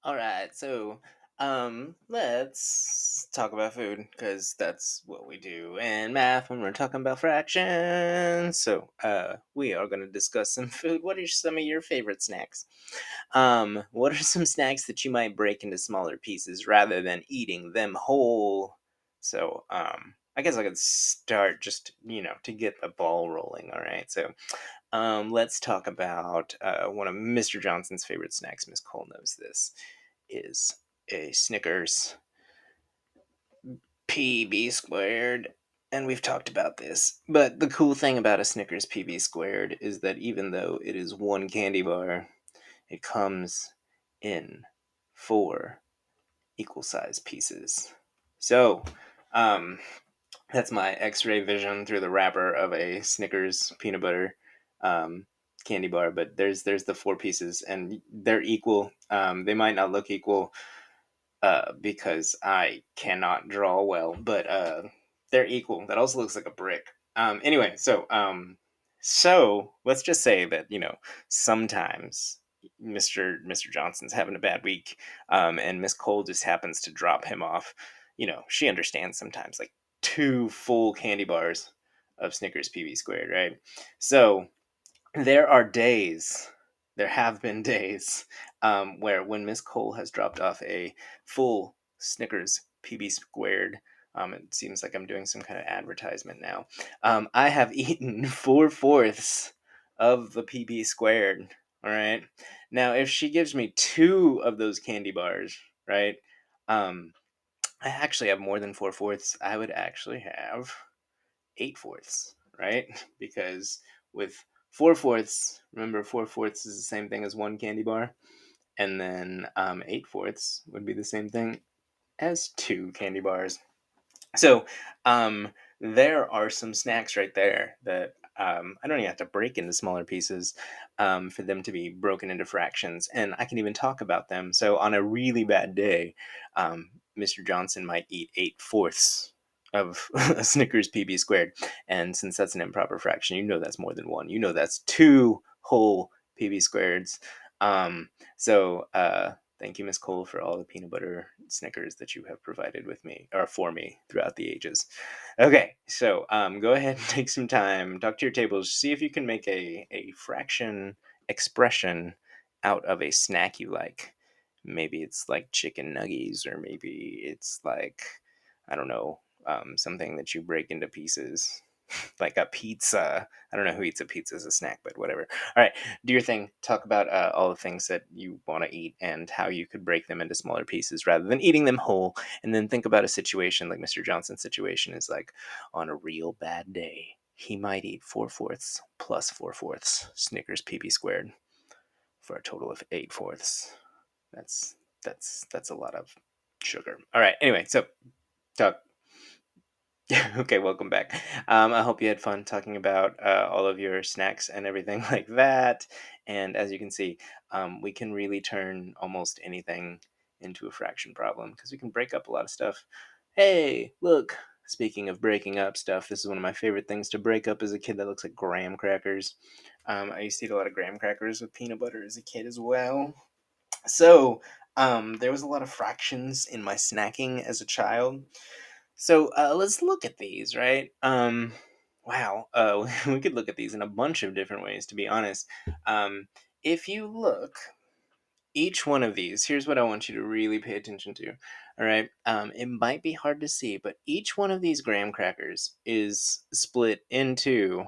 All right, so let's talk about food because that's what we do in math when we're talking about fractions. So, we are going to discuss some food. What are some of your favorite snacks? What are some snacks that you might break into smaller pieces rather than eating them whole? So, I guess I could start just to get the ball rolling. All right, so let's talk about one of Mr. Johnson's favorite snacks. Miss Cole knows this is a Snickers PB squared. And we've talked about this. But the cool thing about a Snickers PB squared is that even though it is one candy bar, it comes in four equal sized pieces. So, um, that's my X-ray vision through the wrapper of a Snickers peanut butter um, candy bar. But there's the four pieces, and they're equal. They might not look equal because I cannot draw well, but they're equal. That also looks like a brick. Anyway, so let's just say that sometimes Mister Johnson's having a bad week, and Miss Cole just happens to drop him off. She understands sometimes like two full candy bars of Snickers PB squared, right? So there are days, there have been days, where when Miss Cole has dropped off a full Snickers PB squared, it seems like I'm doing some kind of advertisement now. I have eaten 4/4 of the PB squared. All right. Now, if she gives me two of those candy bars, right? Um, I actually have more than 4/4. I would actually have 8/4, right? Because with 4/4, remember 4/4 is the same thing as one candy bar, and then 8/4 would be the same thing as two candy bars. So there are some snacks right there that I don't even have to break into smaller pieces for them to be broken into fractions, and I can even talk about them. So on a really bad day, Mr. Johnson might eat 8/4 of a Snickers PB squared, and since that's an improper fraction, that's more than one. That's two whole PB squareds. So thank you, Miss Cole, for all the peanut butter Snickers that you have provided with me or for me throughout the ages. Okay, so go ahead and take some time, talk to your tables, see if you can make a fraction expression out of a snack you like. Maybe it's like chicken nuggies, or maybe it's like, I don't know, something that you break into pieces, like a pizza. I don't know who eats a pizza as a snack, but whatever. All right, do your thing. Talk about all the things that you want to eat and how you could break them into smaller pieces rather than eating them whole. And then think about a situation like Mr. Johnson's situation is like on a real bad day. He might eat 4/4 plus 4/4 Snickers PB squared for a total of 8/4. That's that's a lot of sugar. All right. Anyway, so talk. Okay, welcome back. I hope you had fun talking about all of your snacks and everything like that. And as you can see, we can really turn almost anything into a fraction problem because we can break up a lot of stuff. Hey, look, speaking of breaking up stuff, this is one of my favorite things to break up as a kid. That looks like graham crackers. I used to eat a lot of graham crackers with peanut butter as a kid as well. So there was a lot of fractions in my snacking as a child. So let's look at these, right? Wow, we could look at these in a bunch of different ways, to be honest. If you look, each one of these, here's what I want you to really pay attention to. All right, it might be hard to see, but each one of these graham crackers is split into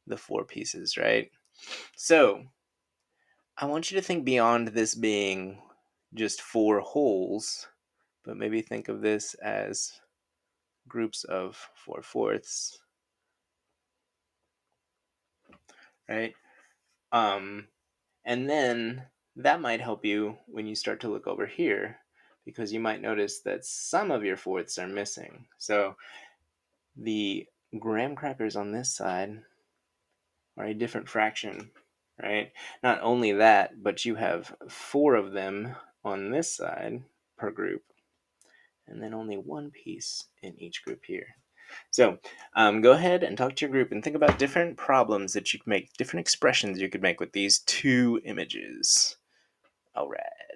the four pieces, right? So I want you to think beyond this being just four holes, but maybe think of this as groups of 4/4, right? Um, and then that might help you when you start to look over here because you might notice that some of your fourths are missing. So the graham crackers on this side are a different fraction, right? Not only that, but you have four of them on this side per group, and then only one piece in each group here. So go ahead and talk to your group and think about different problems that you could make, different expressions you could make with these two images. All right.